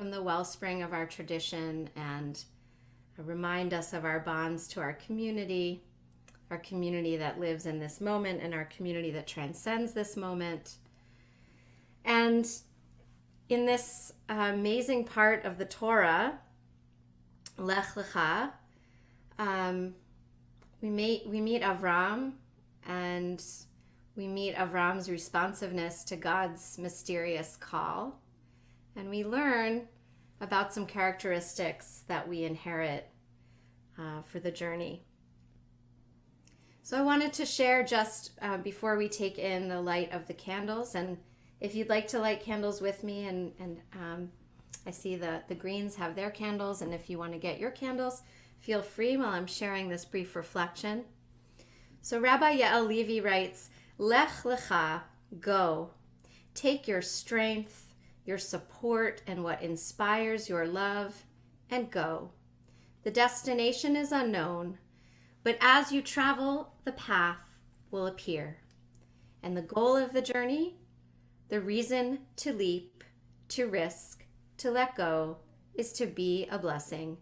from the wellspring of our tradition and remind us of our bonds to our community that lives in this moment and our community that transcends this moment. And in this amazing part of the Torah, Lechila, we meet Avram, and we meet Avram's responsiveness to God's mysterious call. And we learn about some characteristics that we inherit for the journey. So I wanted to share just before we take in the light of the candles. And if you'd like to light candles with me, and I see the greens have their candles, and if you want to get your candles, feel free while I'm sharing this brief reflection. So Rabbi Yael Levi writes, Lech lecha, go. Take your strength, your support, and what inspires your love, and go. The destination is unknown, but as you travel, the path will appear. And the goal of the journey, the reason to leap, to risk, to let go, is to be a blessing,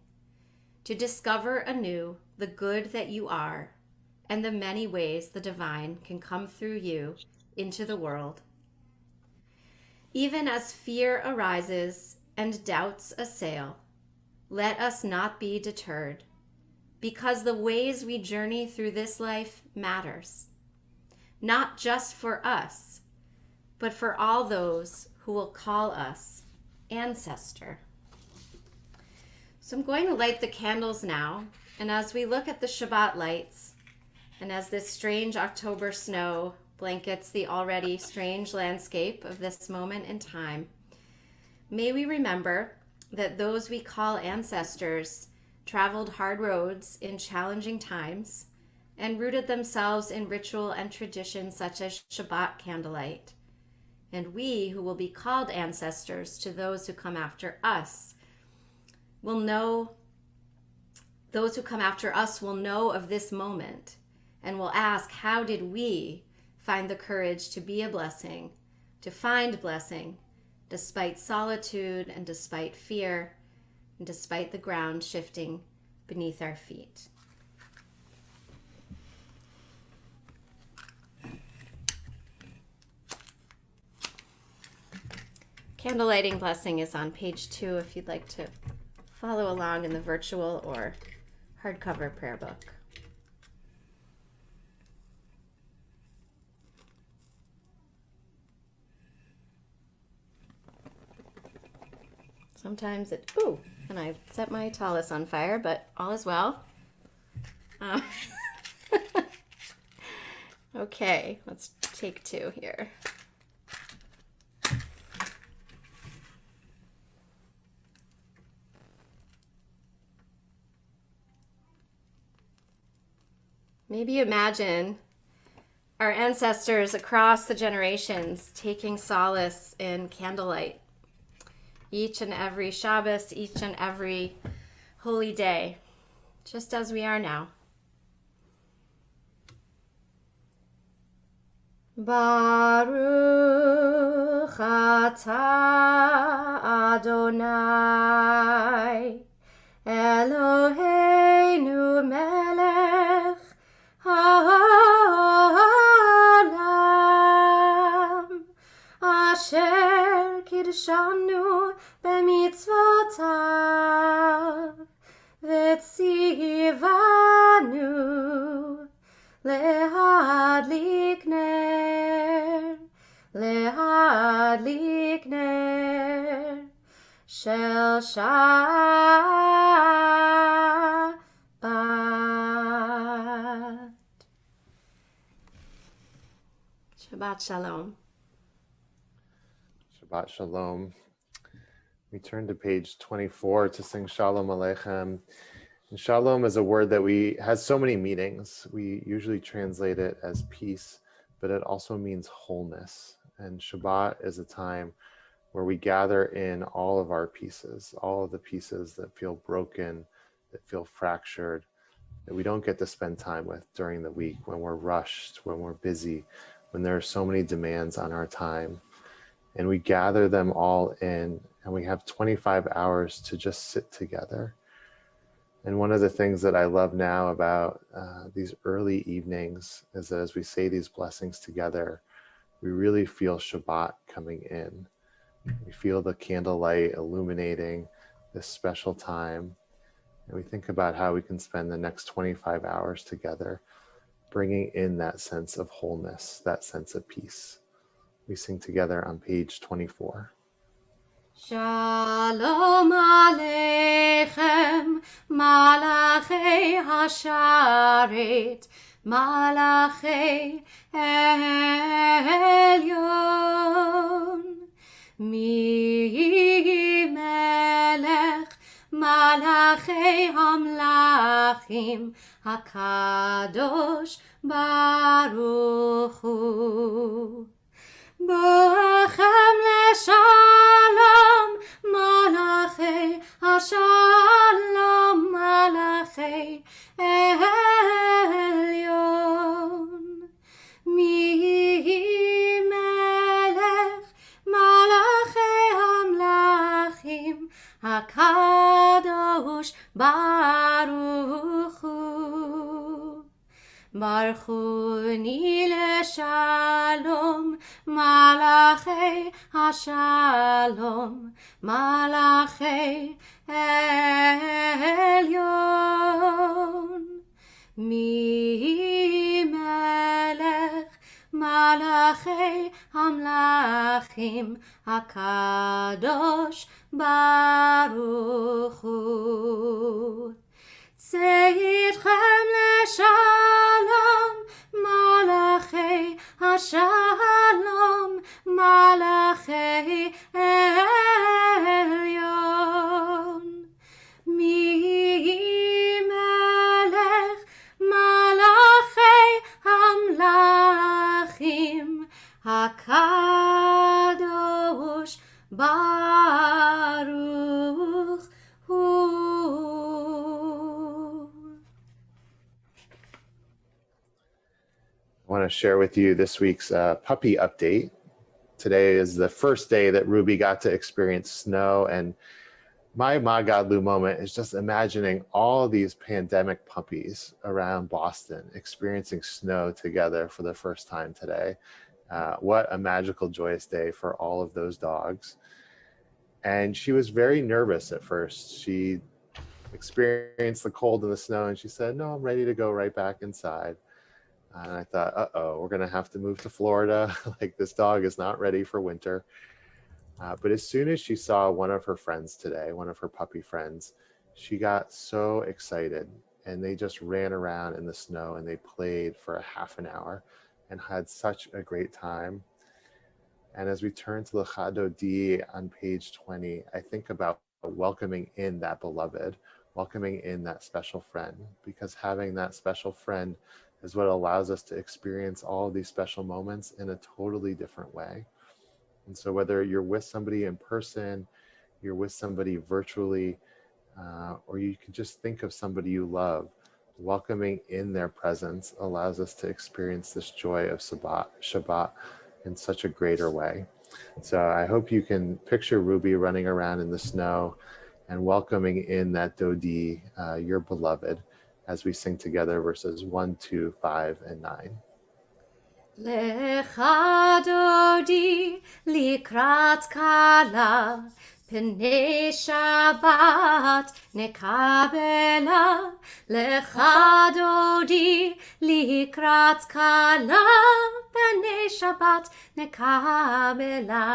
to discover anew the good that you are and the many ways the divine can come through you into the world. Even as fear arises and doubts assail, let us not be deterred, because the ways we journey through this life matters, not just for us, but for all those who will call us ancestor. So I'm going to light the candles now, and as we look at the Shabbat lights, and as this strange October snow blankets the already strange landscape of this moment in time, may we remember that those we call ancestors traveled hard roads in challenging times and rooted themselves in ritual and tradition such as Shabbat candlelight. And we, who will be called ancestors to those who come after us, will know of this moment and will ask, how did we find the courage to be a blessing, to find blessing, despite solitude and despite fear and despite the ground shifting beneath our feet? Candle lighting blessing is on page 2 if you'd like to follow along in the virtual or hardcover prayer book. Sometimes and I set my tallis on fire, but all is well. Okay, let's take 2 here. Maybe imagine our ancestors across the generations taking solace in candlelight. Each and every Shabbos, each and every holy day, just as we are now. Baruch atah Adonai, Eloheinu melech haolam, asher kidshanu b'mitzvotav, v'tzivanu lehadlik ner shel Shabbat. Shabbat Shalom. Shabbat Shalom. We turn to page 24 to sing Shalom Aleichem. And Shalom is a word that has so many meanings. We usually translate it as peace, but it also means wholeness. And Shabbat is a time where we gather in all of our pieces, all of the pieces that feel broken, that feel fractured, that we don't get to spend time with during the week when we're rushed, when we're busy, when there are so many demands on our time. and we gather them all in, and we have 25 hours to just sit together. And one of the things that I love now about these early evenings is that as we say these blessings together, we really feel Shabbat coming in. We feel the candlelight illuminating this special time. And we think about how we can spend the next 25 hours together, bringing in that sense of wholeness, that sense of peace. We sing together on page 24. Shalom Aleichem, Malachei Hasharet, Malachei Elyon. Mi Melech, Malachei Hamlachim, HaKadosh Baruch Hu. Boachem leshalom, malachei hashalom, malachei elyon. Mi melech, malachei hamlachim, hakadosh baruch hu. Baruchuni leshalom, malachei hashalom, malachei elyon. Mi melech, malachei hamlachim, hakadosh baruch hu. Tzeiitchem leshalom, malachei hashalom, malachei elyon. Mi melech, malachei hamlachim, hakadosh baruch hu. I want to share with you this week's puppy update. Today is the first day that Ruby got to experience snow, and my Magadlu moment is just imagining all these pandemic puppies around Boston experiencing snow together for the first time today. What a magical, joyous day for all of those dogs. And she was very nervous at first. She experienced the cold and the snow, and she said, "No, I'm ready to go right back inside." And I thought, uh-oh, we're going to have to move to Florida. Like, this dog is not ready for winter. But as soon as she saw one of her friends today, one of her puppy friends, she got so excited, and they just ran around in the snow and they played for a half an hour and had such a great time. And as we turn to the Chadodi on page 20, I think about welcoming in that beloved, welcoming in that special friend, because having that special friend is what allows us to experience all of these special moments in a totally different way. And so whether you're with somebody in person, you're with somebody virtually, or you can just think of somebody you love, welcoming in their presence allows us to experience this joy of Shabbat in such a greater way. So I hope you can picture Ruby running around in the snow and welcoming in that Dodi, your beloved, as we sing together verses 1, 2, 5, and 9. Lecha dodi likrat kala, pnei Shabbat nekabela. Lecha dodi likrat kala, pnei Shabbat nekabela.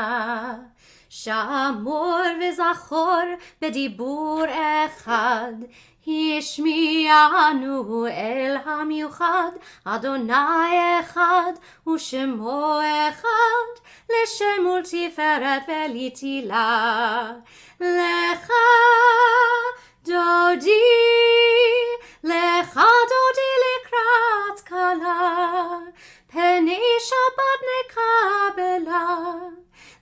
Shamor v'zachor b'dibur echad, השמיענו אל המיוחד, אדוני אחד ושמו אחד, לשם ולתפארת ולתהילה. לך דודי, לך דודי לקראת כלה, פני שבת נקבלה.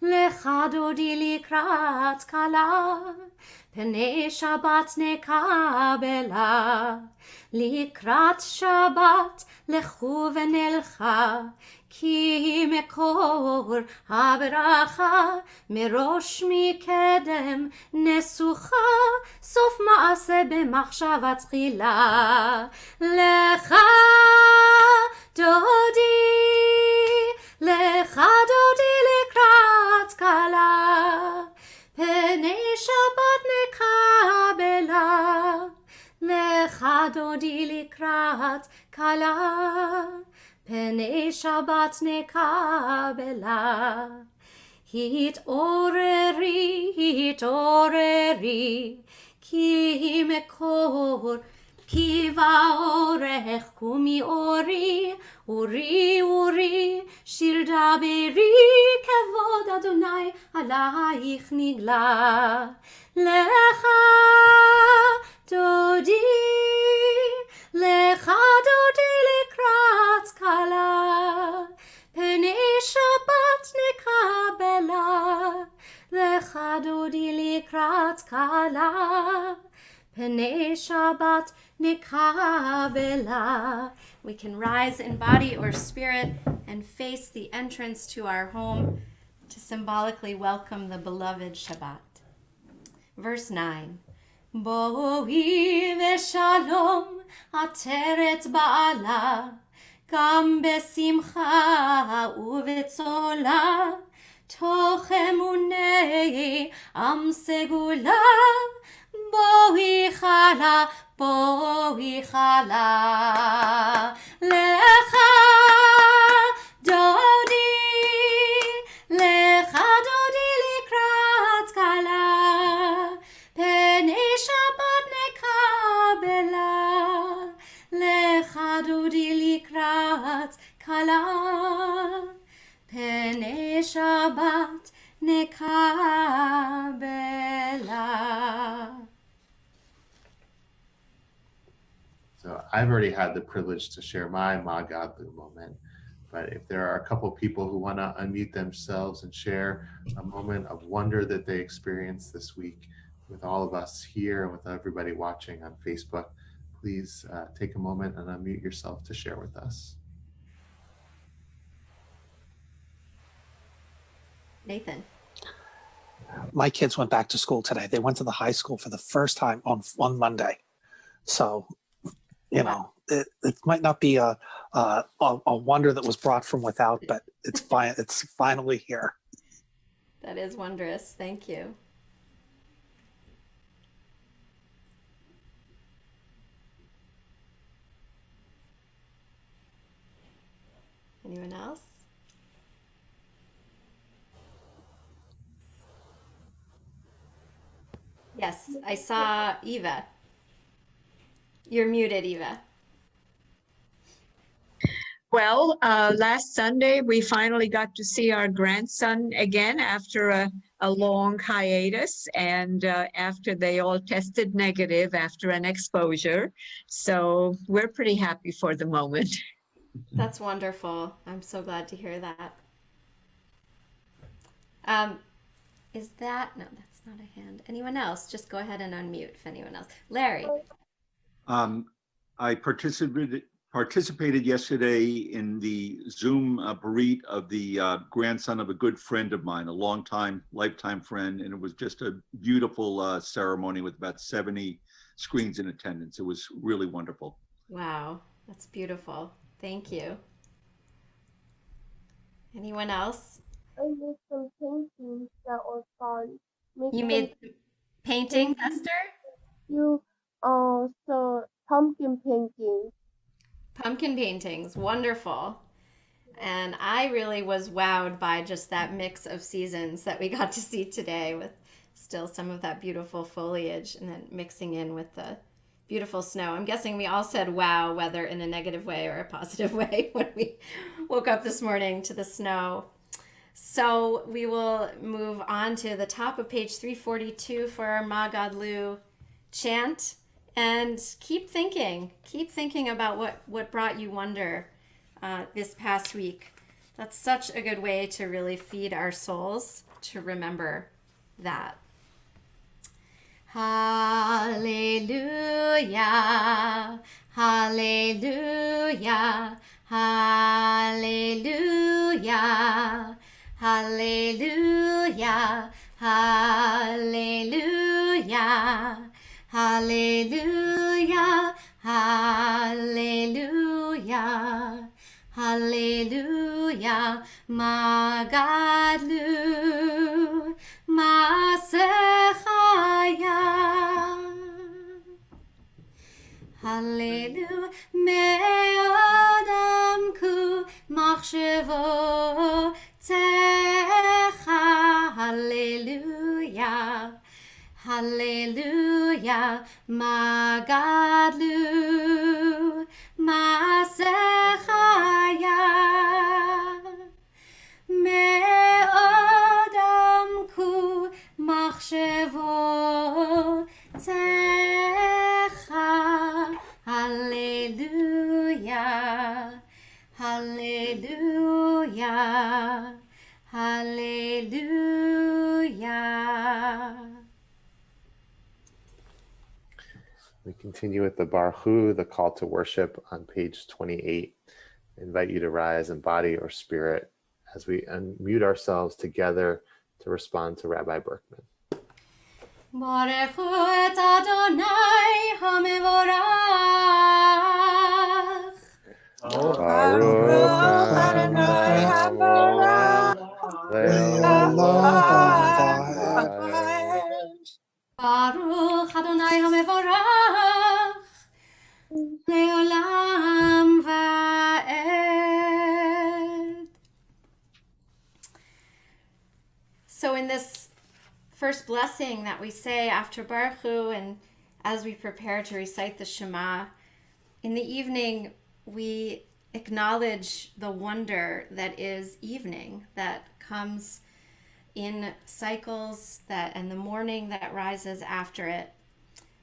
לך דודי לקראת כלה, פני שבת נקבלה. לקראת שבת לכו ונלכה, כי מקור הברכה מראש מקדם נסוכה סוף מעשה במחשבה תחילה. לך דודי, לך דודי לקראת קלה, פני שבת נקבלה. לך דודי לקראת קלה, פני שבת נקבלה. התעוררי, התעוררי, כי מקור, כי באורך קומי אורי, אורי אורי, שיר דברי, כבוד אדוני עלייך נגלה. לך דודי, לך דודי לקראת קלה, פני שבת נקבלה. לך דודי לקראת קלה, פני שבת נקבלה. We can rise in body or spirit and face the entrance to our home to symbolically welcome the beloved Shabbat. Verse 9. בואי ושלום עטרת בעלה, גם בשמחה ובצולה, תוך אמוני עם סגולה. בואי חלה, בואי חלה. לך דודי, לך דודי לקראת קלה, פני שבת נקבלה. לך דודי לקראת קלה, פני שבת נקבלה. So I've already had the privilege to share my Magadlu moment, but if there are a couple people who want to unmute themselves and share a moment of wonder that they experienced this week with all of us here and with everybody watching on Facebook, please take a moment and unmute yourself to share with us. Nathan. My kids went back to school today. They went to the high school for the first time on Monday. So, you know, it might not be a wonder that was brought from without, but it's fine. It's finally here. That is wondrous. Thank you. Anyone else? Yes, I saw Eva. You're muted, Eva. Well, last Sunday, we finally got to see our grandson again after a long hiatus, and after they all tested negative after an exposure. So we're pretty happy for the moment. That's wonderful. I'm so glad to hear that. Is that, no, that's not a hand. Anyone else? Just go ahead and unmute if anyone else. Larry. I participated yesterday in the Zoom bereavement of the grandson of a good friend of mine, a lifetime friend, and it was just a beautiful ceremony with about 70 screens in attendance. It was really wonderful. Wow, that's beautiful. Thank you. Anyone else? I made some paintings that were fun. You made paintings, Esther? So pumpkin paintings. Pumpkin paintings, wonderful. And I really was wowed by just that mix of seasons that we got to see today, with still some of that beautiful foliage and then mixing in with the beautiful snow. I'm guessing we all said wow, whether in a negative way or a positive way, when we woke up this morning to the snow. So we will move on to the top of page 342 for our Magadlu chant. And keep thinking about what brought you wonder this past week. That's such a good way to really feed our souls, to remember that. Hallelujah, hallelujah, hallelujah. Hallelujah, hallelujah, hallelujah, hallelujah, hallelujah, hallelujah, Magadlu, Masechaya. Hallelujah, me'odam ku machshevo tzecha. Hallelujah, hallelujah, magadlu masechaya. Me'odam ku machshevo tzecha. Hallelujah, hallelujah, hallelujah. We continue with the Baruch Hu, the call to worship on page 28. I invite you to rise in body or spirit as we unmute ourselves together to respond to Rabbi Berkman. Baruch hu et Adonai hamevorach. Baruch Adonai Hamelech leolam vaed. Baruch Adonai hamevorach leolam vaed. So in this first blessing that we say after Baruch Hu, and as we prepare to recite the Shema, in the evening we acknowledge the wonder that is evening, that comes in cycles, that and the morning that rises after it.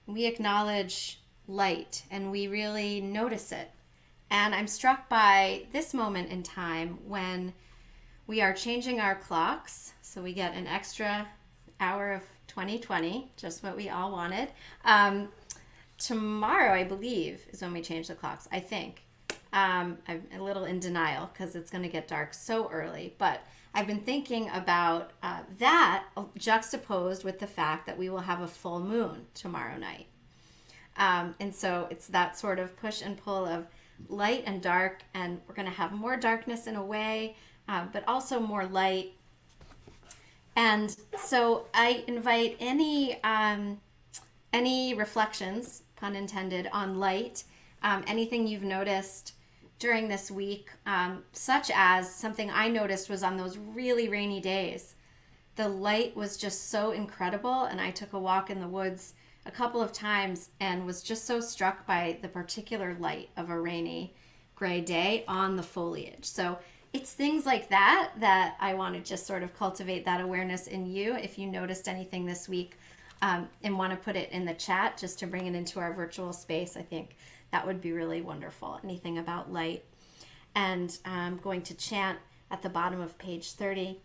We acknowledge light and we really notice it. And I'm struck by this moment in time when we are changing our clocks, so we get an extra hour of 2020, just what we all wanted. Tomorrow, I believe, is when we change the clocks, I think. I'm a little in denial because it's going to get dark so early, but I've been thinking about that juxtaposed with the fact that we will have a full moon tomorrow night. And so it's that sort of push and pull of light and dark, and we're going to have more darkness in a way, but also more light. And so I invite any reflections, pun intended, on light, anything you've noticed during this week, such as something I noticed was on those really rainy days. The light was just so incredible, and I took a walk in the woods a couple of times and was just so struck by the particular light of a rainy gray day on the foliage. So it's things like that that I want to just sort of cultivate that awareness in you. If you noticed anything this week and want to put it in the chat just to bring it into our virtual space, I think that would be really wonderful. Anything about light. And I'm going to chant at the bottom of page 30.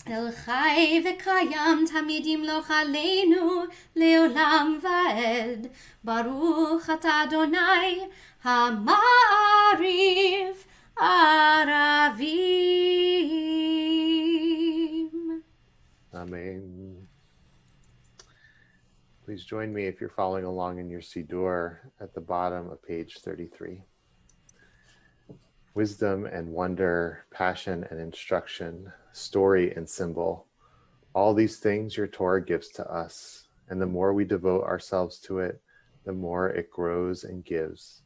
El chai v'kayam tamid yimloch aleinu leolam vaed. Baruch atah Adonai ha'ma'ariv aravim. Amen. Please join me if you're following along in your Siddur at the bottom of page 33. Wisdom and wonder, passion and instruction, story and symbol, all these things your Torah gives to us, and the more we devote ourselves to it, the more it grows and gives.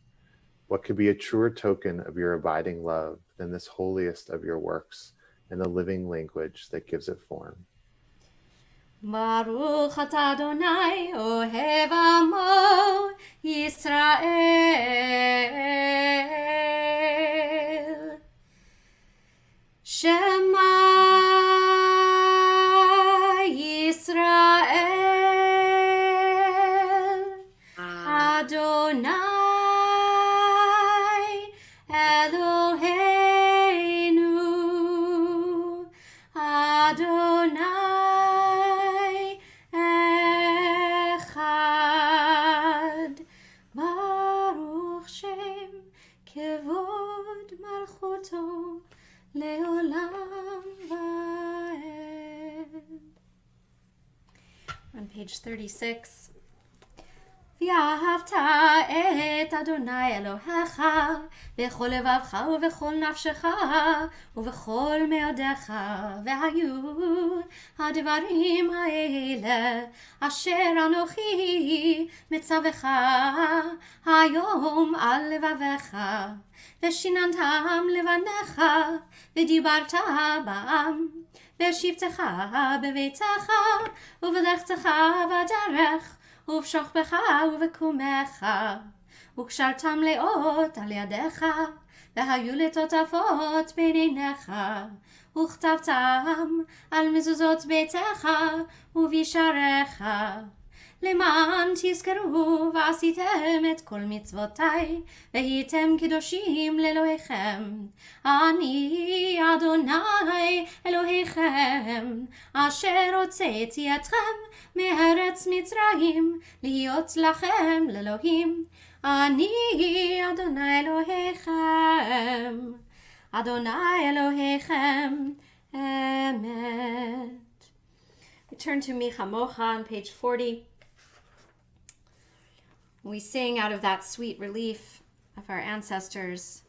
What could be a truer token of your abiding love than this holiest of your works and the living language that gives it form? Baruch atah Adonai ohev amo Yisrael. Shema Yisrael. Adonai Eloheinu. Adonai Echad. Baruch Shem on page 36. ואהבת את אדוני אלוהיך בכל לבבך ובכל נפשך ובכל מאודיך, והיו הדברים האלה אשר אנוכי מצווך היום על לבביך, ושיננתם לבניך ודיברת בם בשבתך בביתך ובלכתך בדרך ובשוכבך ובקומך, וקשרתם לאות על ידיך, והיו לטוטפות בין עיניך, וכתבתם על מזוזות ביתך ובישעריך, למען תזכרו ועשיתם את כל מצוותיי, והייתם קדושים לאלוהיכם. אני אדוני אלוהיכם, אשר הוצאתי אתכם מארץ מצרים, להיות לכם לאלוהים. אני אדוני אלוהיכם, אדוני אלוהיכם, אמת. We turn to Mi Chamocha on page 40. We sing out of that sweet relief of our ancestors,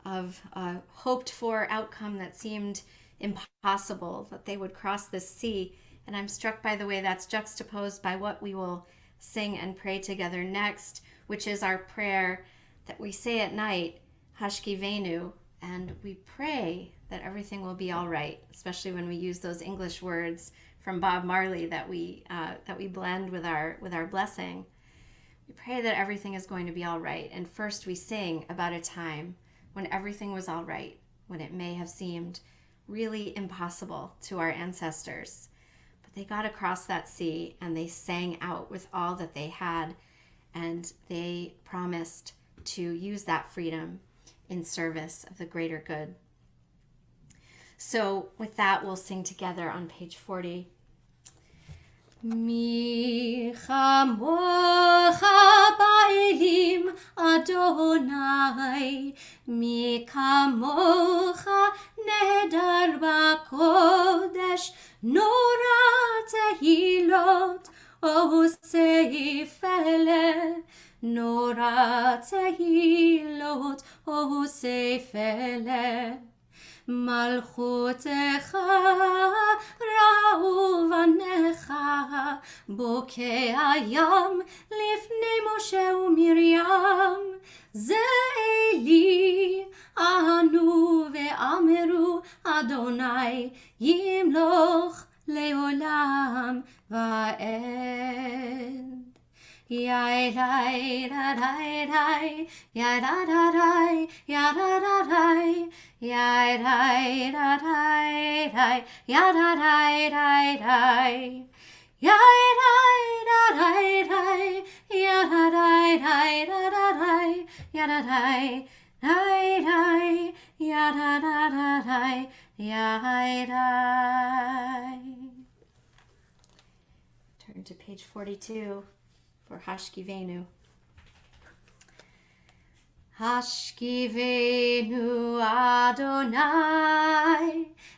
of a hoped-for outcome that seemed impossible, that they would cross this sea. And I'm struck by the way that's juxtaposed by what we will sing and pray together next, which is our prayer that we say at night, Hashkivenu, and we pray that everything will be all right, especially when we use those English words from Bob Marley that we blend with our blessing. We pray that everything is going to be all right. And first we sing about a time when everything was all right, when it may have seemed really impossible to our ancestors. But they got across that sea and they sang out with all that they had, and they promised to use that freedom in service of the greater good. So with that, we'll sing together on page 40. Mi chamocha ba'elim Adonai, mi kamocha nehedar b'kodesh, nora tehilot osei fele, nora tehilot osei fele. מלכותך ראו בניך בוקע הים לפני משה ומרים, זה אלי ענו ואמרו אדוני ימלוך לעולם ועד. Ya dai da dai dai, ya da da dai, ya da da dai, ya dai da dai dai, ya da dai dai dai, ya dai da dai dai, ya da dai dai da da dai, ya da dai dai dai, ya da da da dai, ya dai. Turn to page 42. For Hashkivenu. Hashkivenu Adonai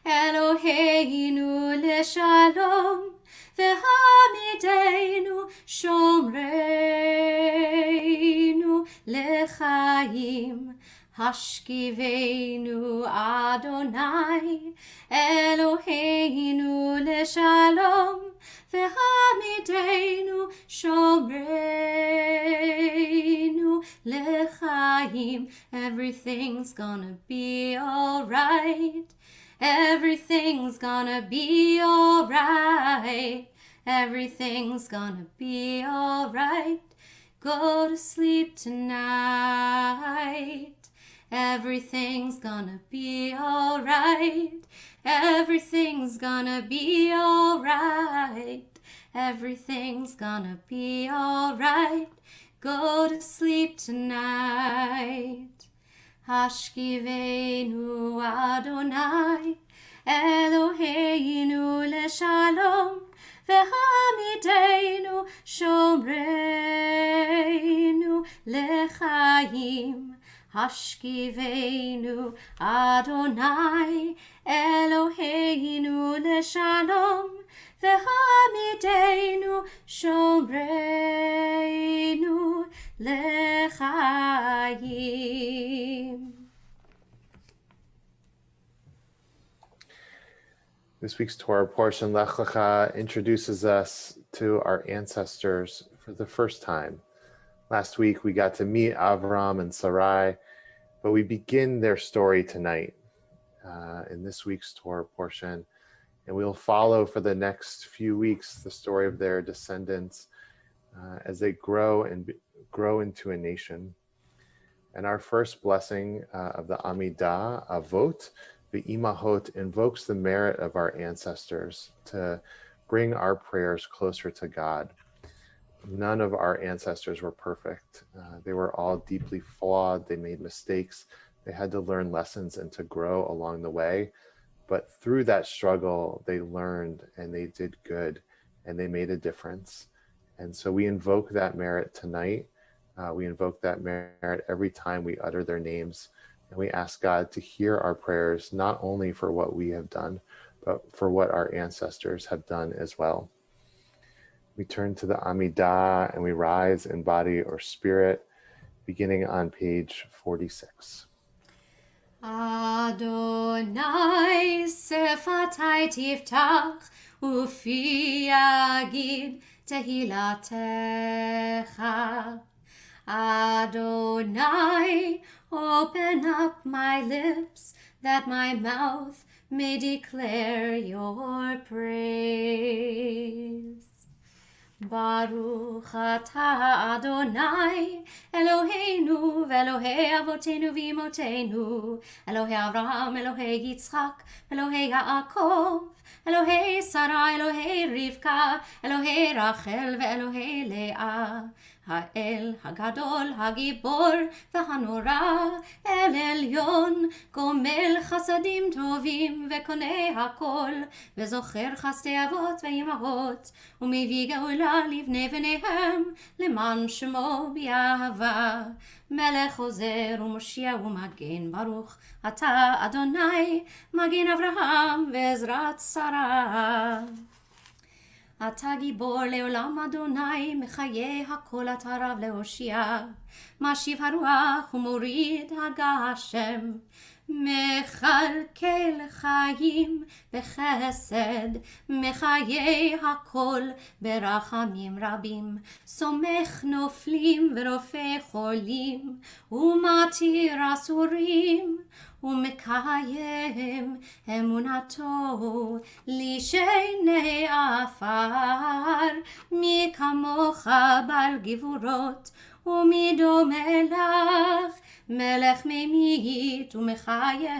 Eloheinu leshalom, vehamidenu shomreinu lechaim. Hashkivenu Adonai Eloheinu leshalom, vehamidenu shomreinu lechaim. Everything's gonna be all right. Everything's gonna be all right. Everything's gonna be all right. Go to sleep tonight. Everything's gonna be all right. Everything's gonna be all right. Everything's gonna be all right. Go to sleep tonight. Hashkivenu Adonai Eloheinu leshalom, vehamidenu shomreinu lechaim. השכיבנו אדוני אלוהינו לשלום, והעמידנו שומרנו לחיים. This week's Torah portion, Lechila, introduces us to our ancestors for the first time. Last week we got to meet Avram and Sarai, but we begin their story tonight in this week's Torah portion. And we'll follow for the next few weeks the story of their descendants as they grow into a nation. And our first blessing of the Amidah, Avot, the Imahot, invokes the merit of our ancestors to bring our prayers closer to God. None of our ancestors were perfect. They were all deeply flawed. They made mistakes. They had to learn lessons and to grow along the way. But through that struggle, they learned and they did good and they made a difference. And so we invoke that merit tonight. We invoke that merit every time we utter their names. And we ask God to hear our prayers, not only for what we have done, but for what our ancestors have done as well. We turn to the Amidah and we rise in body or spirit, beginning on page 46. Adonai sefatai tiftach ufi yagid tehilatecha. Adonai, open up my lips that my mouth may declare your praise. Baruch atah Adonai Eloheinu ve'Elohei avotenu v'imotenu, Elohei Avraham, Elohei Yitzchak, Elohei Yaakov, Elohei Sarah, Elohei Rivka, Elohei Rachel ve'Elohei Leah. האל הגדול, הגיבור והנורא, אל עליון, גומל חסדים טובים וקונה הכל, וזוכר חסדי אבות ואימהות, ומביא גאולה לבני בניהם, למען שמו באהבה. מלך עוזר ומושיע ומגן, ברוך אתה אדוני, מגן אברהם ועזרת שרה. אתה גיבור לעולם אדוני, מחיי הכל אתה רב להושיע, משיב הרוח ומוריד הגשם, מכלכל חיים בחסד, מחיי הכל ברחמים רבים, סומך נופלים ורופא חולים, ומתיר אסורים, ומקיים אמונתו לשני עפר. מי כמוך בעל גבורות ומי דומה לך, מלך ממית ומחיה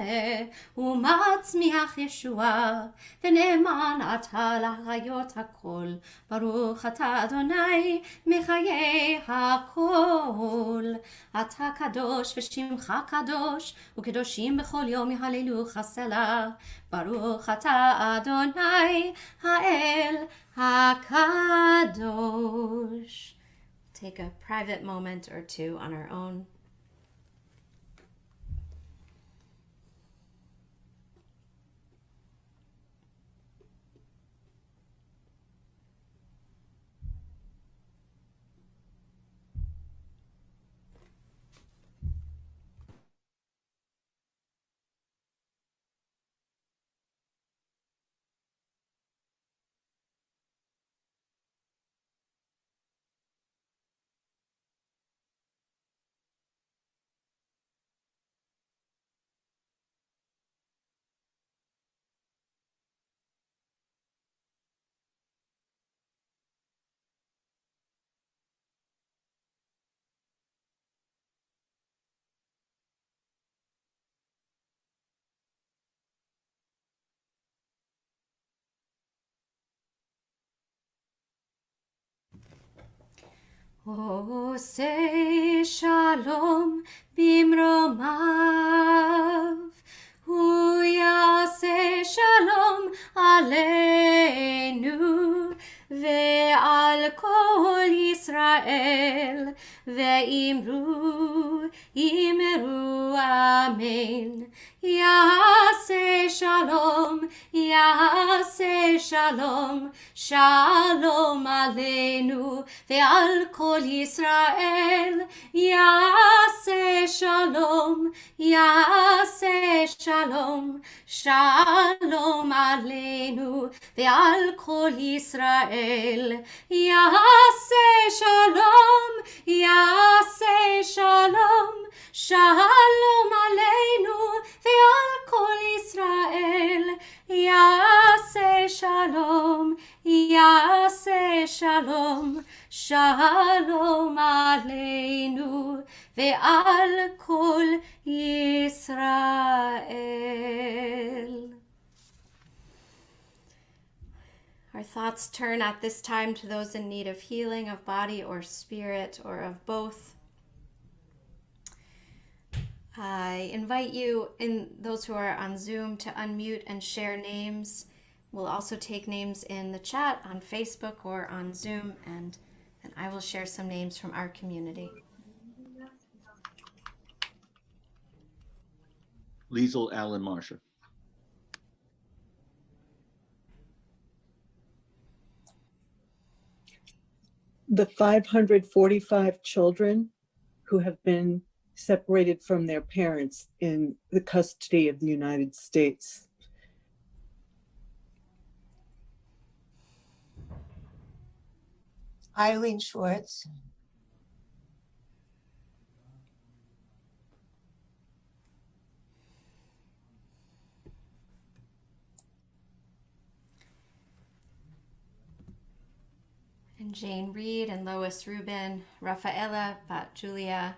ומצמיח ישועה, ונאמן אתה לחיות הכל. ברוך אתה אדוני מחיי הכל. אתה קדוש ושמך קדוש, וקדושים בכל יום יהללוך סלה. ברוך אתה אדוני האל הקדוש. Take a private moment or two on our own. עושה שלום במרומיו, הוא יעשה שלום עלינו ועל כל ישראל, ואמרו אמן. יעשה שלום, יעשה שלום, שלום עלינו ועל כל ישראל. יעשה שלום, יעשה שלום, שלום עלינו ועל כל ישראל. יעשה שלום, יעשה שלום, שלום עלינו ועל כל ישראל. יעשה שלום, יעשה שלום, שלום עלינו ועל כל ישראל. Our thoughts turn at this time to those in need of healing of body or spirit or of both. I invite you, in those who are on Zoom, to unmute and share names. We'll also take names in the chat on Facebook or on Zoom, and I will share some names from our community. Liesl Allen Marsha. The 545 children who have been separated from their parents in the custody of the United States. Eileen Schwartz. And Jane Reed and Lois Rubin, Rafaela, Bat Julia.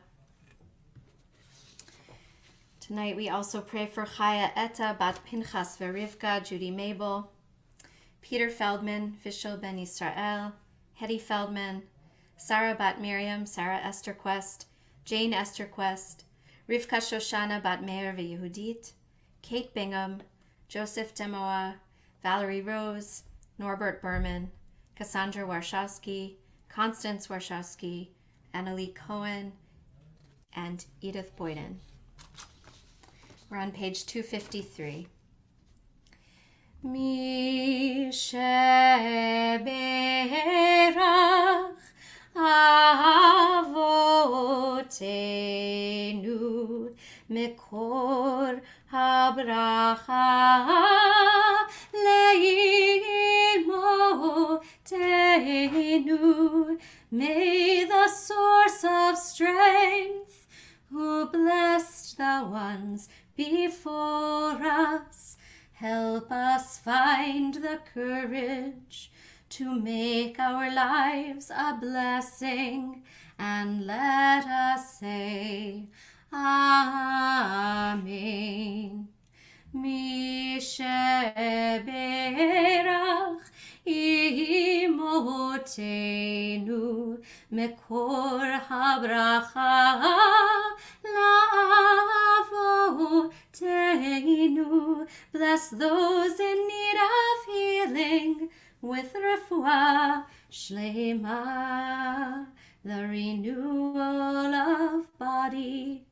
Tonight we also pray for Chaya Etta, Bat Pinchas Verivka, Judy Mabel, Peter Feldman, Fishel Ben Israel, Hetty Feldman, Sarah Bat Miriam, Sarah Esther Quest, Jane Esther Quest, Rivka Shoshana Bat Meir Yehudit, Kate Bingham, Joseph Demoa, Valerie Rose, Norbert Berman, Cassandra Warshawski, Constance Warshawski, Annalie Cohen, and Edith Boyden. We're on page 253. Mi sheberach avotenu mekor habracha leimotenu. May the source of strength, who blessed the ones before us, help us find the courage to make our lives a blessing, and let us say, Amen. Mi sheberach imotenu mekor habracha la'avotenu. Bless those in need of healing with refuah shlema, the renewal of body,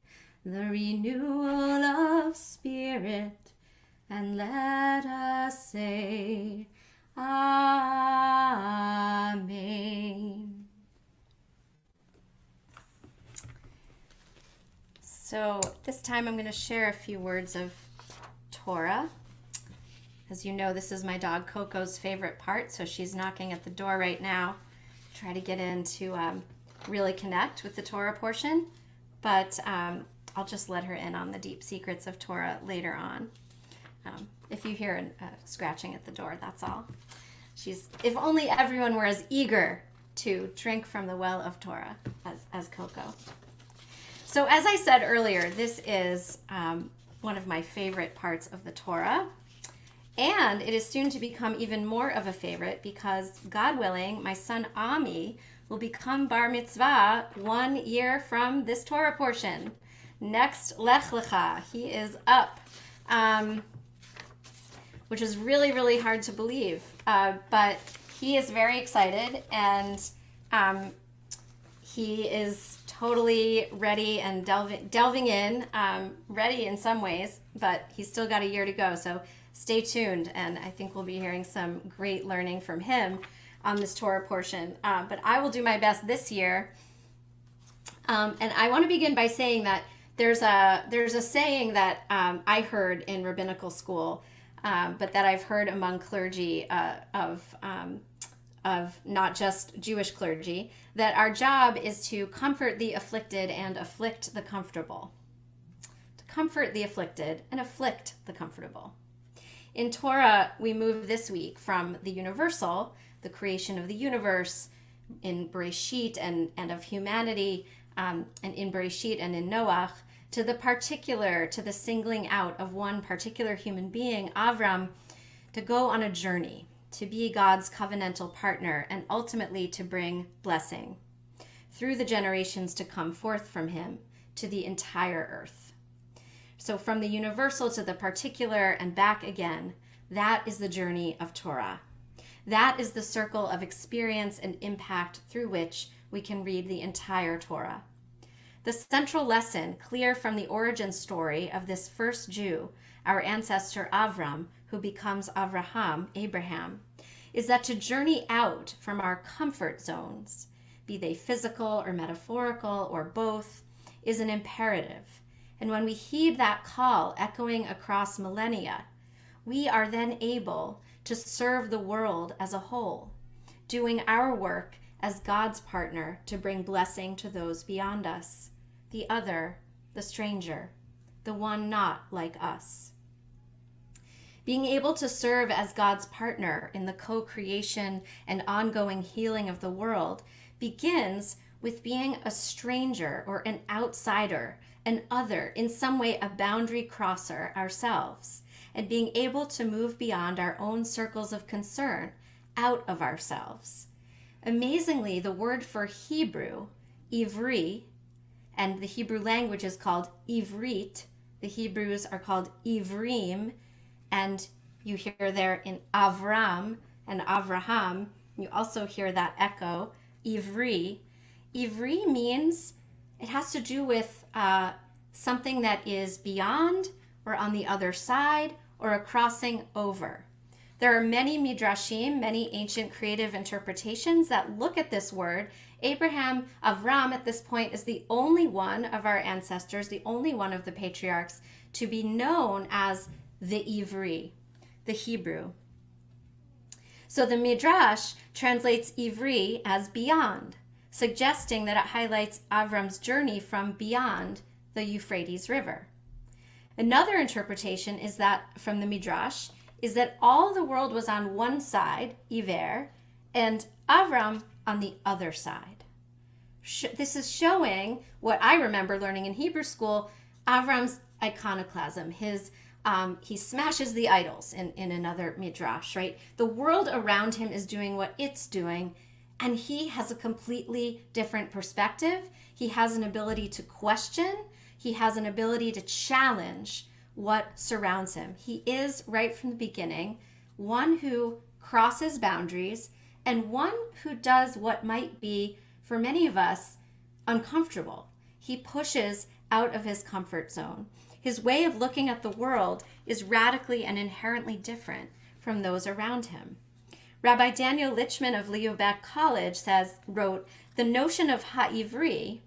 the renewal of spirit, and let us say, Amen. So this time I'm going to share a few words of Torah. As you know, this is my dog Coco's favorite part, so she's knocking at the door right now. Try to get in to really connect with the Torah portion, but I'll just let her in on the deep secrets of Torah later on. If you hear scratching at the door, that's all. If only everyone were as eager to drink from the well of Torah as Coco. So as I said earlier, this is one of my favorite parts of the Torah. And it is soon to become even more of a favorite because, God willing, my son Ami will become bar mitzvah 1 year from this Torah portion. Next Lechila, he is up, which is really, really hard to believe. But he is very excited, and he is totally ready and delving in, ready in some ways, but he's still got a year to go. So stay tuned, and I think we'll be hearing some great learning from him on this Torah portion. But I will do my best this year. And I want to begin by saying that there's a saying that I heard in rabbinical school, but that I've heard among clergy of not just Jewish clergy, that our job is to comfort the afflicted and afflict the comfortable. To comfort the afflicted and afflict the comfortable. In Torah, we move this week from the universal, the creation of the universe, in Bereshit and of humanity, and in Bereshit and in Noach, to the particular, to the singling out of one particular human being, Avram, to go on a journey, to be God's covenantal partner, and ultimately to bring blessing through the generations to come forth from him to the entire earth. So from the universal to the particular and back again, that is the journey of Torah. That is the circle of experience and impact through which we can read the entire Torah. The central lesson, clear from the origin story of this first Jew, our ancestor Avram, who becomes Abraham, is that to journey out from our comfort zones, be they physical or metaphorical or both, is an imperative. And when we heed that call echoing across millennia, we are then able to serve the world as a whole, doing our work as God's partner to bring blessing to those beyond us, the other, the stranger, the one not like us. Being able to serve as God's partner in the co-creation and ongoing healing of the world begins with being a stranger or an outsider, an other, in some way a boundary crosser ourselves, and being able to move beyond our own circles of concern, out of ourselves. Amazingly, the word for Hebrew, ivri, and the Hebrew language is called ivrit. The Hebrews are called ivrim, and you hear there in Avram and Avraham, you also hear that echo, ivri. Ivri means, it has to do with something that is beyond or on the other side or a crossing over. There are many midrashim, many ancient creative interpretations that look at this word. Avram at this point is the only one of our ancestors, the only one of the patriarchs to be known as the Ivri, the Hebrew. So the Midrash translates Ivri as beyond, suggesting that it highlights Avram's journey from beyond the Euphrates River. Another interpretation is that, from the Midrash, is that all the world was on one side, Iver, and Avram on the other side. This is showing what I remember learning in Hebrew school, Avram's iconoclasm, he smashes the idols in another Midrash, right? The world around him is doing what it's doing, and he has a completely different perspective. He has an ability to question. He has an ability to challenge what surrounds him. He is, right from the beginning, one who crosses boundaries and one who does what might be, for many of us, uncomfortable. He pushes out of his comfort zone. His way of looking at the world is radically and inherently different from those around him. Rabbi Daniel Lichman of Lehigh College wrote, the notion of ha'ivri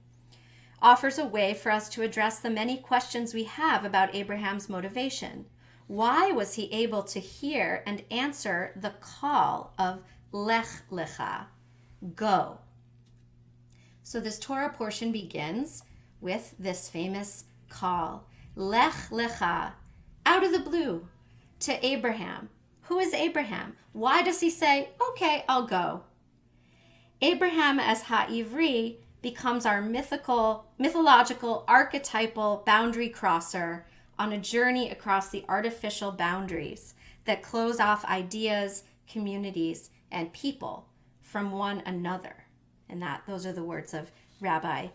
offers a way for us to address the many questions we have about Abraham's motivation. Why was he able to hear and answer the call of Lechila, go? So this Torah portion begins with this famous call, Lechila, out of the blue, to Abraham. Who is Abraham? Why does he say, okay, I'll go? Abraham as ha'ivri becomes our mythological, archetypal boundary crosser on a journey across the artificial boundaries that close off ideas, communities, and people from one another. And those are the words of Rabbi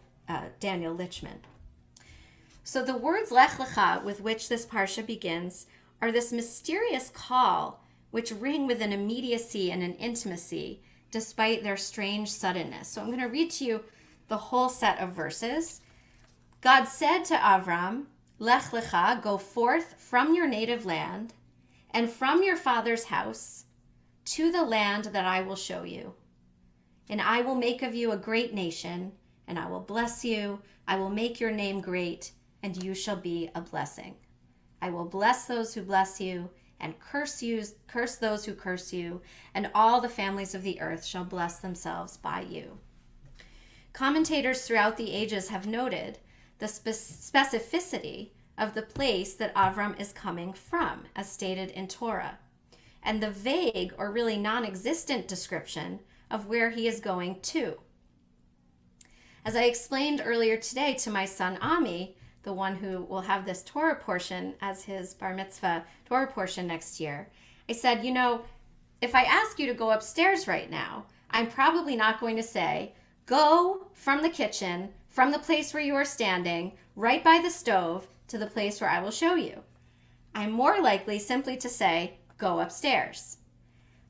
Daniel Lichman. So the words Lech Lecha with which this parsha begins are this mysterious call which ring with an immediacy and an intimacy despite their strange suddenness. So I'm going to read to you the whole set of verses. God said to Avram, Lechila, go forth from your native land and from your father's house to the land that I will show you. And I will make of you a great nation, and I will bless you. I will make your name great, and you shall be a blessing. I will bless those who bless you, and curse those who curse you, and all the families of the earth shall bless themselves by you. Commentators throughout the ages have noted the specificity of the place that Avram is coming from, as stated in Torah, and the vague or really non-existent description of where he is going to. As I explained earlier today to my son Ami, the one who will have this Torah portion as his bar mitzvah Torah portion next year, I said, you know, if I ask you to go upstairs right now, I'm probably not going to say, go from the kitchen, from the place where you are standing, right by the stove, to the place where I will show you. I'm more likely simply to say, go upstairs.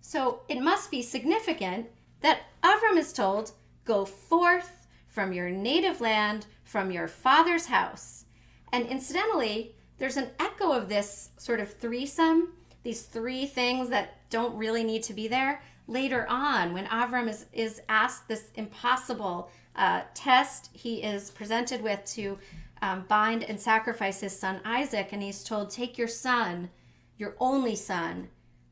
So it must be significant that Avram is told, go forth from your native land, from your father's house. And incidentally, there's an echo of this sort of threesome, these three things that don't really need to be there, later on when Avram is asked this impossible test he is presented with to bind and sacrifice his son Isaac, and he's told, take your son, your only son,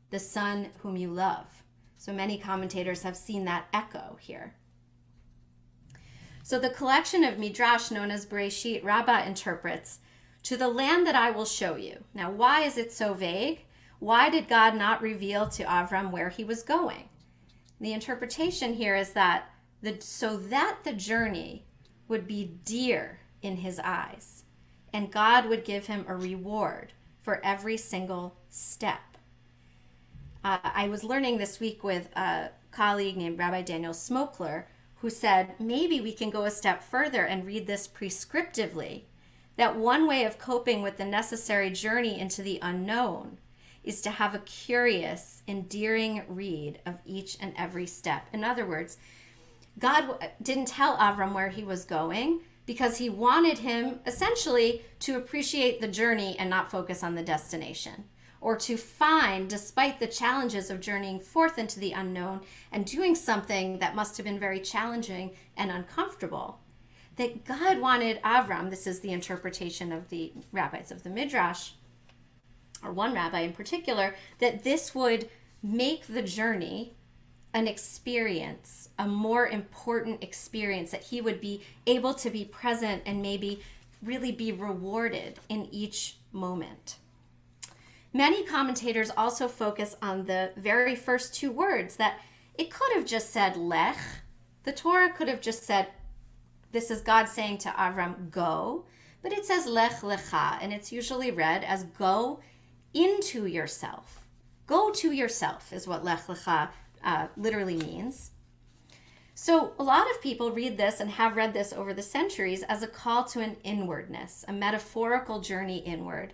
the son whom you love. So many commentators have seen that echo here. So the collection of Midrash known as Bereshit Rabbah interprets, to the land that I will show you. Now, why is it so vague? Why did God not reveal to Avram where he was going? The interpretation here is that so that the journey would be dear in his eyes, and God would give him a reward for every single step. I was learning this week with a colleague named Rabbi Daniel Smokler, who said, maybe we can go a step further and read this prescriptively, that one way of coping with the necessary journey into the unknown is to have a curious, endearing read of each and every step. In other words, God didn't tell Avram where he was going because he wanted him essentially to appreciate the journey and not focus on the destination, or to find, despite the challenges of journeying forth into the unknown and doing something that must have been very challenging and uncomfortable, that God wanted Avram, this is the interpretation of the rabbis of the Midrash, or one rabbi in particular, that this would make the journey an experience, a more important experience, that he would be able to be present and maybe really be rewarded in each moment. Many commentators also focus on the very first two words, that it could have just said lech. The Torah could have just said, this is God saying to Avram, go, but it says lech lecha, and it's usually read as go into yourself. Go to yourself is what lech lecha literally means. So a lot of people read this and have read this over the centuries as a call to an inwardness, a metaphorical journey inward.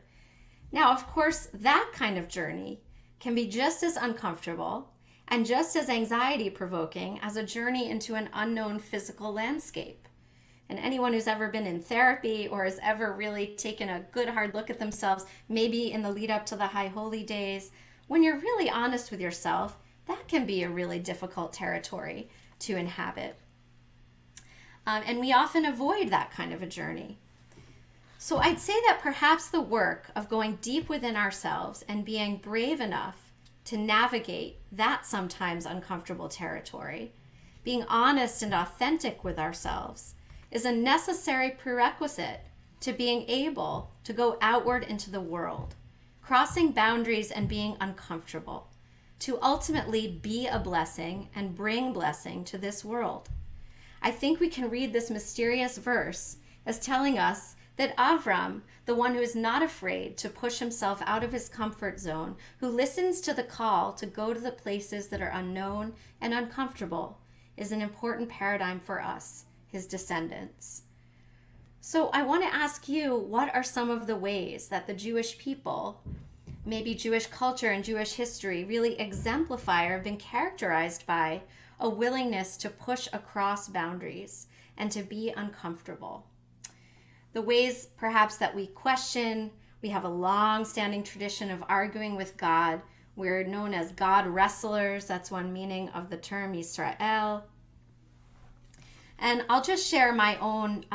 Now, of course, that kind of journey can be just as uncomfortable and just as anxiety-provoking as a journey into an unknown physical landscape. And anyone who's ever been in therapy or has ever really taken a good hard look at themselves, maybe in the lead up to the High Holy Days, when you're really honest with yourself, that can be a really difficult territory to inhabit. And we often avoid that kind of a journey. So I'd say that perhaps the work of going deep within ourselves and being brave enough to navigate that sometimes uncomfortable territory, being honest and authentic with ourselves, is a necessary prerequisite to being able to go outward into the world, crossing boundaries and being uncomfortable, to ultimately be a blessing and bring blessing to this world. I think we can read this mysterious verse as telling us that Avram, the one who is not afraid to push himself out of his comfort zone, who listens to the call to go to the places that are unknown and uncomfortable, is an important paradigm for us, his descendants. So I want to ask you, what are some of the ways that the Jewish people maybe Jewish culture and Jewish history really exemplify or have been characterized by a willingness to push across boundaries and to be uncomfortable. The ways perhaps that we question, we have a long-standing tradition of arguing with God. We're known as God wrestlers. That's one meaning of the term Yisrael. And I'll just share my own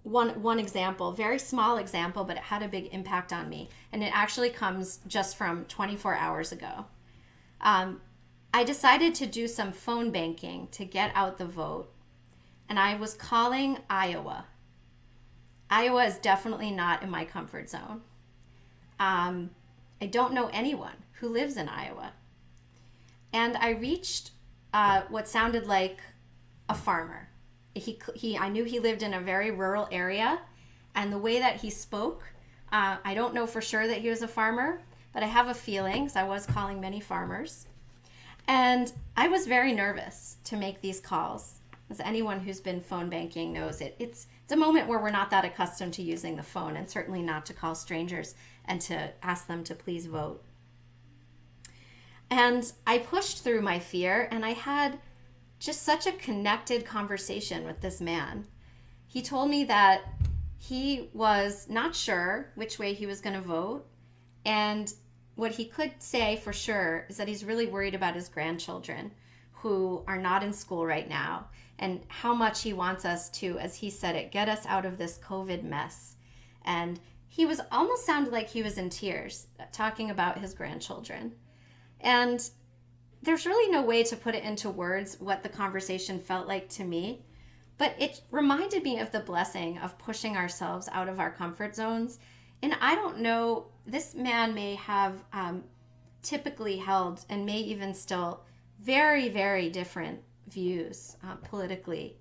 one example, very small example, but it had a big impact on me. And it actually comes just from 24 hours ago. I decided to do some phone banking to get out the vote. And I was calling Iowa. Iowa is definitely not in my comfort zone. I don't know anyone who lives in Iowa. And I reached what sounded like a farmer. I knew he lived in a very rural area, and the way that he spoke, I don't know for sure that he was a farmer, but I have a feeling, because I was calling many farmers. And I was very nervous to make these calls. As anyone who's been phone banking knows, it's a moment where we're not that accustomed to using the phone, and certainly not to call strangers and to ask them to please vote. And I pushed through my fear, and I had just such a connected conversation with this man. He told me that he was not sure which way he was going to vote, and what he could say for sure is that he's really worried about his grandchildren who are not in school right now, and how much he wants us to, as he said it, get us out of this COVID mess. And he was almost sounded like he was in tears talking about his grandchildren. And there's really no way to put it into words what the conversation felt like to me, but it reminded me of the blessing of pushing ourselves out of our comfort zones. And I don't know, this man may have typically held, and may even still, very, very different views politically,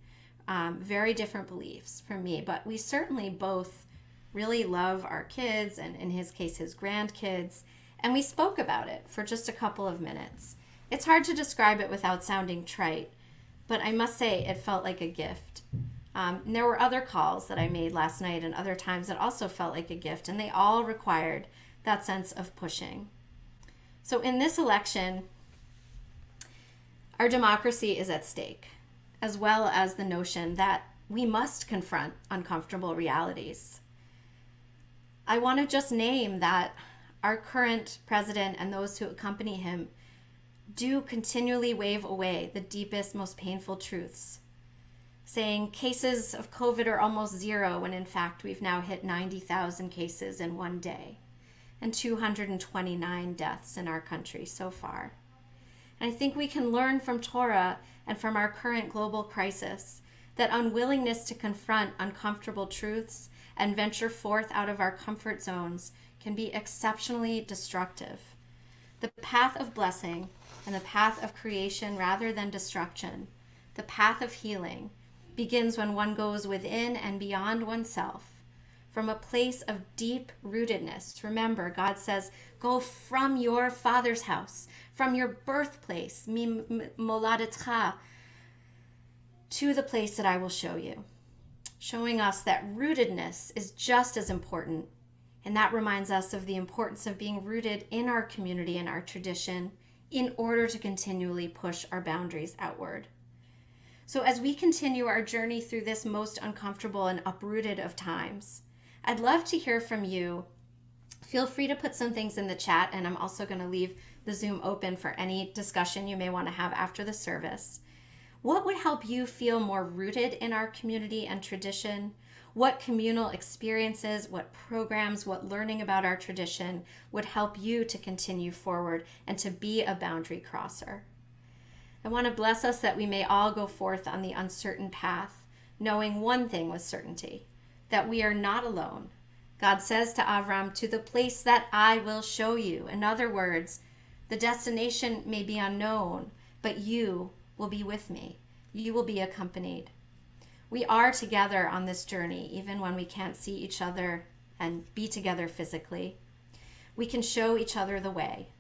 very different beliefs from me, but we certainly both really love our kids, and in his case, his grandkids, and we spoke about it for just a couple of minutes. It's hard to describe it without sounding trite, but I must say it felt like a gift. And there were other calls that I made last night and other times that also felt like a gift, and they all required that sense of pushing. So in this election, our democracy is at stake, as well as the notion that we must confront uncomfortable realities. I want to just name that our current president and those who accompany him do continually wave away the deepest, most painful truths, saying cases of COVID are almost zero, when in fact we've now hit 90,000 cases in one day and 229 deaths in our country so far. And I think we can learn from Torah and from our current global crisis that unwillingness to confront uncomfortable truths and venture forth out of our comfort zones can be exceptionally destructive. The path of blessing and the path of creation rather than destruction, the path of healing, begins when one goes within and beyond oneself, from a place of deep rootedness. Remember, God says, go from your father's house, from your birthplace, moladetcha, to the place that I will show you, showing us that rootedness is just as important. And that reminds us of the importance of being rooted in our community and our tradition in order to continually push our boundaries outward. So as we continue our journey through this most uncomfortable and uprooted of times, I'd love to hear from you. Feel free to put some things in the chat, and I'm also going to leave the Zoom open for any discussion you may want to have after the service. What would help you feel more rooted in our community and tradition? What communal experiences, what programs, what learning about our tradition would help you to continue forward and to be a boundary crosser? I want to bless us that we may all go forth on the uncertain path, knowing one thing with certainty, that we are not alone. God says to Avram, to the place that I will show you. In other words, the destination may be unknown, but you will be with me. You will be accompanied. We are together on this journey, even when we can't see each other and be together physically. We can show each other the way.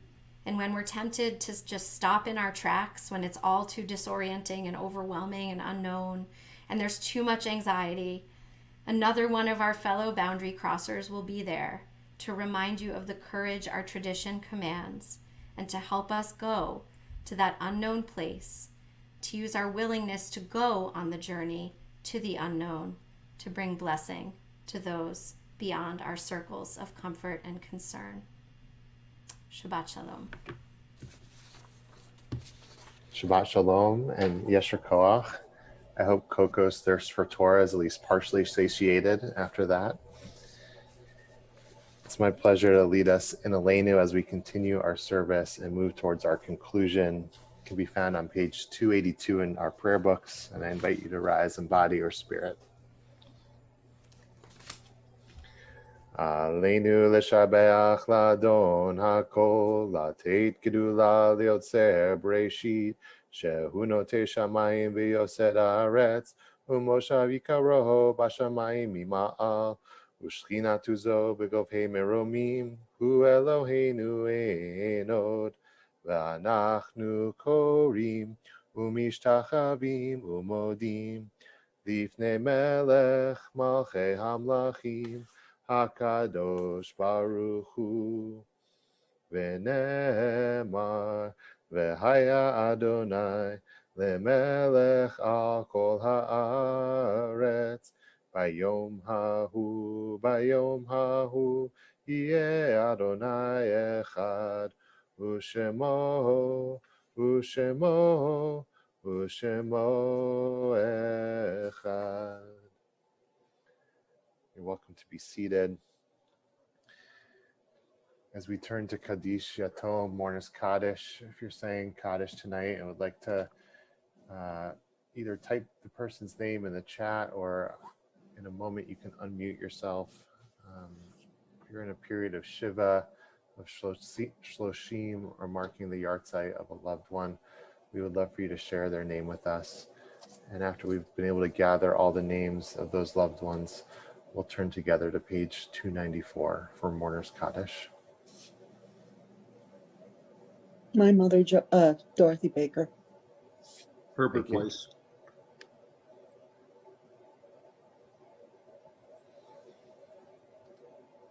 And when we're tempted to just stop in our tracks, when it's all too disorienting and overwhelming and unknown, and there's too much anxiety, another one of our fellow boundary crossers will be there, to remind you of the courage our tradition commands, and to help us go to that unknown place, to use our willingness to go on the journey to the unknown, to bring blessing to those beyond our circles of comfort and concern. Shabbat Shalom. Shabbat Shalom and Yesher Koach. I hope Coco's thirst for Torah is at least partially satiated after that. It's my pleasure to lead us in Aleinu as we continue our service and move towards our conclusion. It can be found on page 282 in our prayer books, and I invite you to rise in body or spirit. Aleinu l'shabeach l'adon hakol, lateit gedula liotzer breshit, shehu notei shamayim v'yosed haaretz, umoshav yikaroho bashamayim mima'al, ushchinatu zo b'govhei meromim, hu Eloheinu enod, v'anachnu korim, umishtachavim umodim, lifnei melech malchei hamlachim, HaKadosh Baruch Hu, V'nemar, V'haya Adonai, Lemelech al kol haaretz, Bayom hahu, Yeh Adonai echad, Ushemo echad. You're welcome to be seated. As we turn to Kaddish Yatom, Mourner's Kaddish, if you're saying Kaddish tonight and would like to either type the person's name in the chat, or in a moment you can unmute yourself. If you're in a period of Shiva, of Shloshim, or marking the yahrzeit of a loved one, we would love for you to share their name with us. And after we've been able to gather all the names of those loved ones, we'll turn together to page 294 for Mourner's Kaddish. My mother, Dorothy Baker. Herbert Place.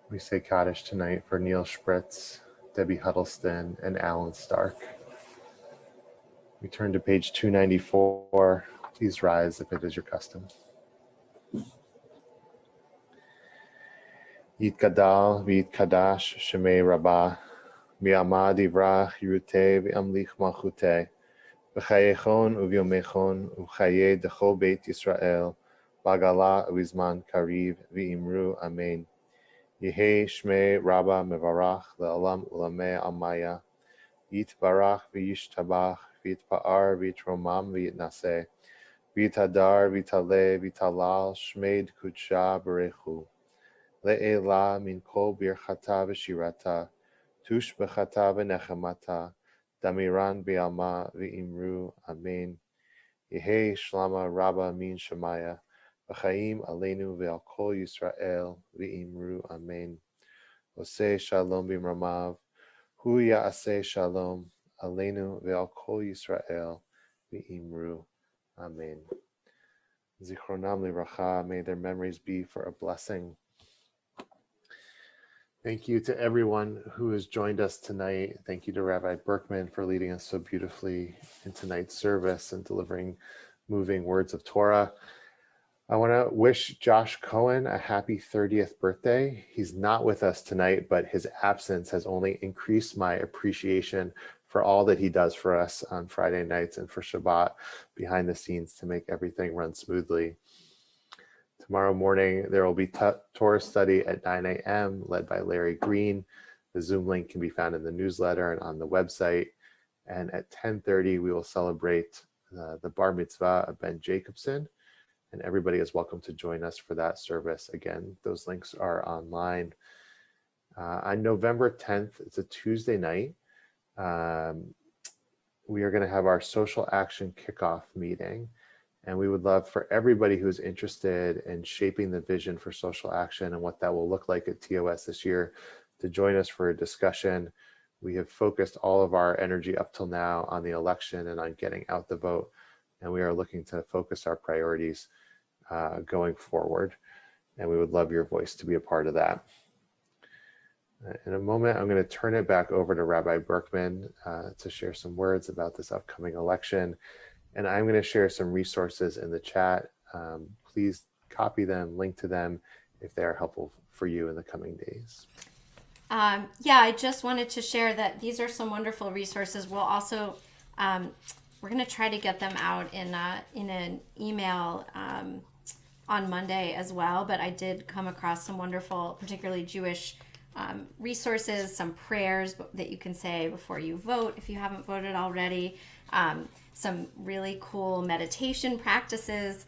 We say Kaddish tonight for Neil Spritz, Debbie Huddleston, and Alan Stark. We turn to page 294. Please rise if it is your custom. Yitgadal v'yitkadash shemei rabbah, mi'amad ivrach yiruteh v'amlich malchuteh, v'chayechon uvyomechon u'chayeh dechol beit Yisrael, b'agala u'izman kariv v'imru amen. Yehei shmei rabbah mevarach le'olam u'lamei amaya, yitbarach v'yishtabach v'yitpa'ar v'yitromam v'yitnaseh, v'yitadar v'yitaleh v'yitalal shmei d'kudsha b'rechu. Le'ela min kol birchata v'shirata, tush b'chata v'nechemata, damiran b'alma v'imru amen. Yehei shlama rabba min shemaya, v'chaim aleinu v'al kol Yisrael v'imru amen. Oseh shalom b'mramav, hu ya'aseh shalom, aleinu v'al kol Yisrael v'imru amen. Zichronam livracha, may their memories be for a blessing. Thank you to everyone who has joined us tonight. Thank you to Rabbi Berkman for leading us so beautifully in tonight's service and delivering moving words of Torah. I want to wish Josh Cohen a happy 30th birthday. He's not with us tonight, but his absence has only increased my appreciation for all that he does for us on Friday nights and for Shabbat behind the scenes to make everything run smoothly. Tomorrow morning, there will be Torah study at 9 a.m. led by Larry Green. The Zoom link can be found in the newsletter and on the website. And at 10:30, we will celebrate the Bar Mitzvah of Ben Jacobson. And everybody is welcome to join us for that service. Again, those links are online. On November 10th, it's a Tuesday night. We are going to have our social action kickoff meeting. And we would love for everybody who's interested in shaping the vision for social action and what that will look like at TOS this year to join us for a discussion. We have focused all of our energy up till now on the election and on getting out the vote. And we are looking to focus our priorities going forward. And we would love your voice to be a part of that. In a moment, I'm going to turn it back over to Rabbi Berkman to share some words about this upcoming election. And I'm going to share some resources in the chat. Please copy them, link to them if they are helpful for you in the coming days. Yeah, I just wanted to share that these are some wonderful resources. We'll also, we're going to try to get them out in an email on Monday as well. But I did come across some wonderful, particularly Jewish resources, some prayers that you can say before you vote if you haven't voted already, some really cool meditation practices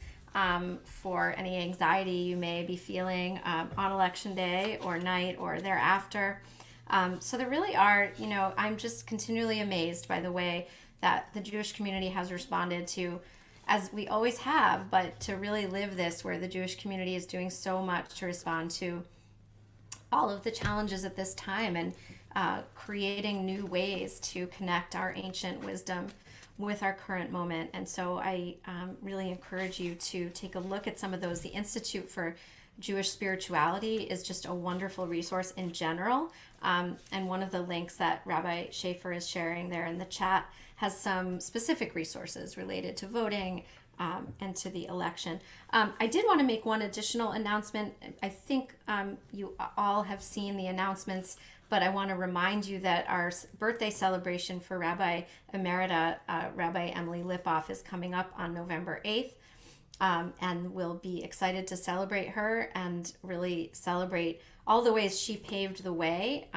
for any anxiety you may be feeling on election day or night or thereafter. So there really are, I'm just continually amazed by the way that the Jewish community has responded to, as we always have, but to really live this, where the Jewish community is doing so much to respond to all of the challenges at this time, and creating new ways to connect our ancient wisdom with our current moment. And so I really encourage you to take a look at some of those. The Institute for Jewish Spirituality is just a wonderful resource in general. And one of the links that Rabbi Schaefer is sharing there in the chat has some specific resources related to voting and to the election. I did want to make one additional announcement. I think you all have seen the announcements, but I want to remind you that our birthday celebration for Rabbi Emerita, Rabbi Emily Lipoff, is coming up on November 8th. And we'll be excited to celebrate her and really celebrate all the ways she paved the way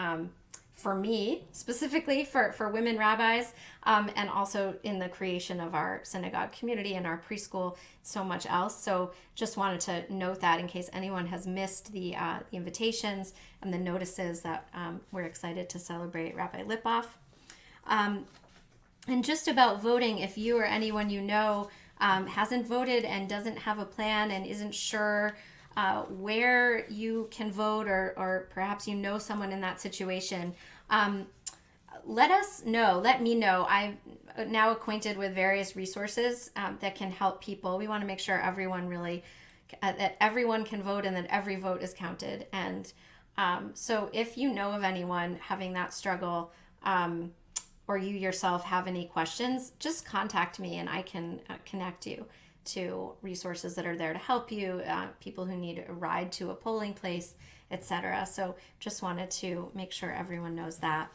for me, specifically for women rabbis, and also in the creation of our synagogue community and our preschool, so much else. So just wanted to note that in case anyone has missed the invitations and the notices, that we're excited to celebrate Rabbi Lipoff. And just about voting, if you or anyone you know hasn't voted and doesn't have a plan and isn't sure where you can vote, or perhaps you know someone in that situation, let us know. Let me know. I'm now acquainted with various resources that can help people. We want to make sure everyone really, that everyone can vote and that every vote is counted. And so if you know of anyone having that struggle, or you yourself have any questions, just contact me and I can connect you to resources that are there to help you, people who need a ride to a polling place, etc. So just wanted to make sure everyone knows that.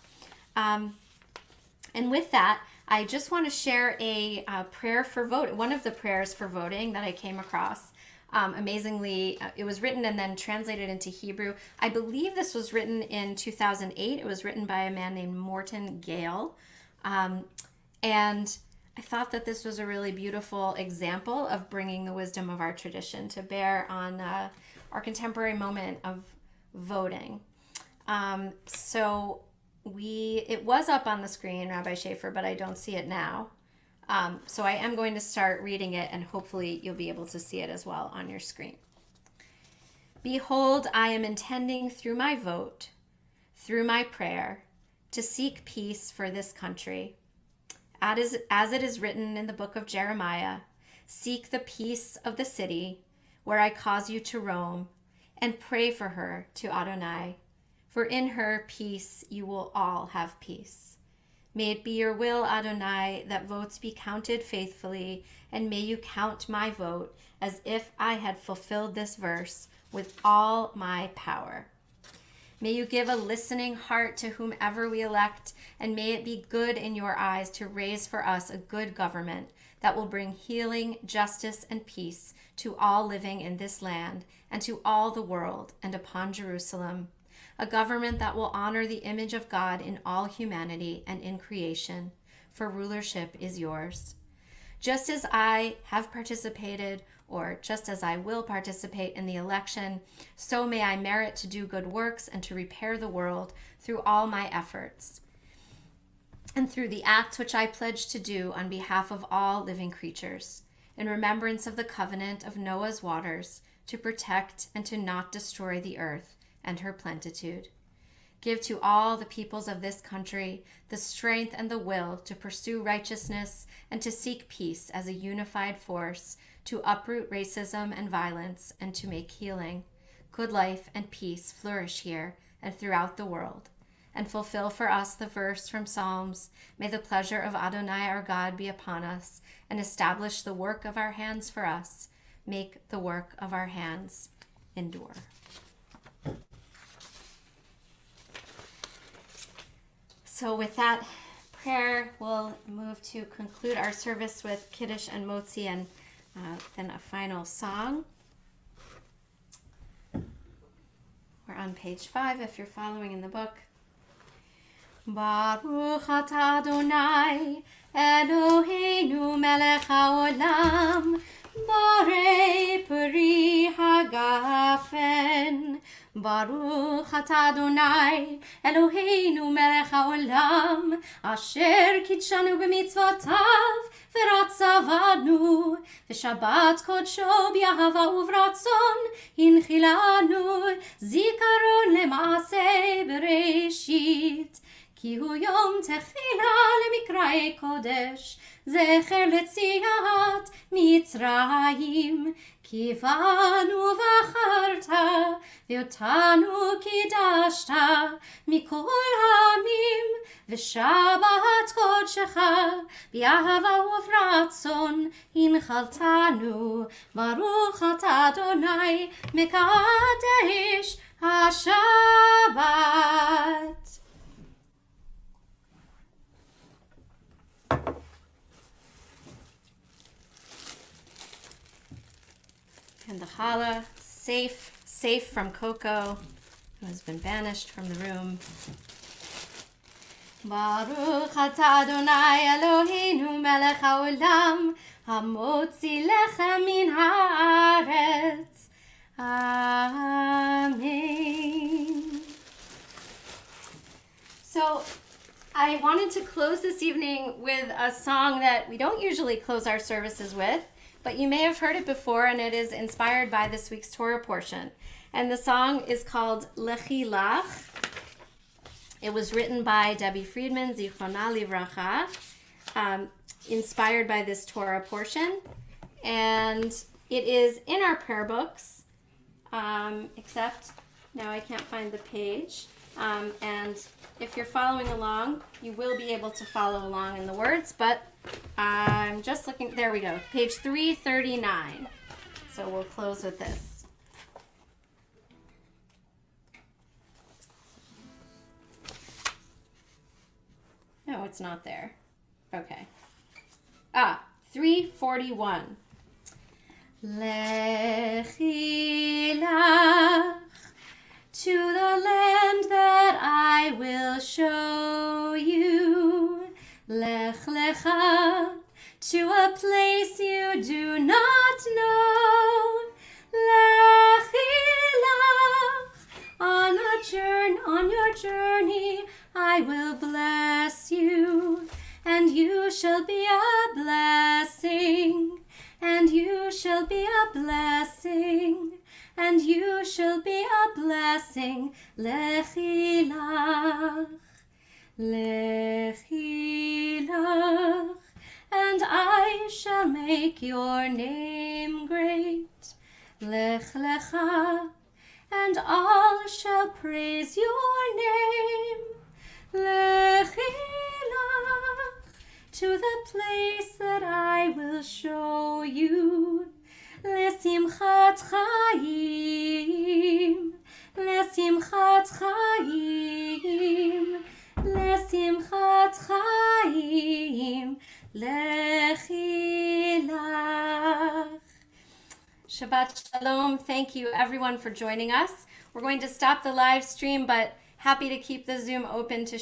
And with that, I just want to share a prayer for vote. One of the prayers for voting that I came across. Amazingly, it was written and then translated into Hebrew. I believe this was written in 2008. It was written by a man named Morton Gale. And I thought that this was a really beautiful example of bringing the wisdom of our tradition to bear on our contemporary moment of voting. So it was up on the screen, Rabbi Schaefer, but I don't see it now. So I am going to start reading it, and hopefully you'll be able to see it as well on your screen. Behold, I am intending through my vote, through my prayer, to seek peace for this country. As it is written in the book of Jeremiah, seek the peace of the city where I cause you to roam, and pray for her to Adonai, for in her peace you will all have peace. May it be your will, Adonai, that votes be counted faithfully, and may you count my vote as if I had fulfilled this verse with all my power. May you give a listening heart to whomever we elect, and may it be good in your eyes to raise for us a good government that will bring healing, justice, and peace to all living in this land and to all the world and upon Jerusalem. A government that will honor the image of God in all humanity and in creation, for rulership is yours. Just as I have participated, or just as I will participate in the election, so may I merit to do good works and to repair the world through all my efforts, and through the acts which I pledge to do on behalf of all living creatures, in remembrance of the covenant of Noah's waters, to protect and to not destroy the earth and her plenitude. Give to all the peoples of this country the strength and the will to pursue righteousness and to seek peace as a unified force, to uproot racism and violence and to make healing, good life, and peace flourish here and throughout the world, and fulfill for us the verse from Psalms. May the pleasure of Adonai our God be upon us, and establish the work of our hands for us. Make the work of our hands endure. So with that prayer, we'll move to conclude our service with Kiddush and Motzi, and then a final song. We're on page 5 if you're following in the book. Baruch atah Adonai Eloheinu melech haolam borei peri hagafen. Baruch atah Adonai Eloheinu melech haolam asher kitshanu b'mitzvotav v'ratzavanu v'shabbat kodsho b'yahava uvratzon hinchilanu zikaron lema'aseh bereshit כי הוא יום תחילה למקראי קודש, זכר ליציאת מצרים. כי בנו בחרת, ואותנו קידשת מכל העמים, ושבת קודשך באהבה וברצון הנחלתנו. ברוך אתה אדוני מקדש השבת. And the challah, safe from Coco, who has been banished from the room. Baruch atah Adonai Eloheinu melech haolam, hamotzi lechem min haaretz. Amen. So I wanted to close this evening with a song that we don't usually close our services with, but you may have heard it before, and it is inspired by this week's Torah portion. And the song is called Lechila. It was written by Debbie Friedman, Zichrona Livracha, inspired by this Torah portion. And it is in our prayer books, except now I can't find the page. And if you're following along, you will be able to follow along in the words, but I'm just looking, there we go, page 339. So we'll close with this. No, it's not there. Okay. 341. Lechila, to the land that I will show you. Lech lecha, to a place you do not know. Lechilach, on your journey I will bless you, and you shall be a blessing, and you shall be a blessing, and you shall be a blessing. Lechilach, Lechilach, and I shall make your name great. Lech lecha, and all shall praise your name. Lechilach, to the place that I will show you. Lesimchat chayim, lesimchat chayim, lesimchat chayim, lechilach. Shabbat Shalom. Thank you everyone for joining us. We're going to stop the live stream, but happy to keep the Zoom open to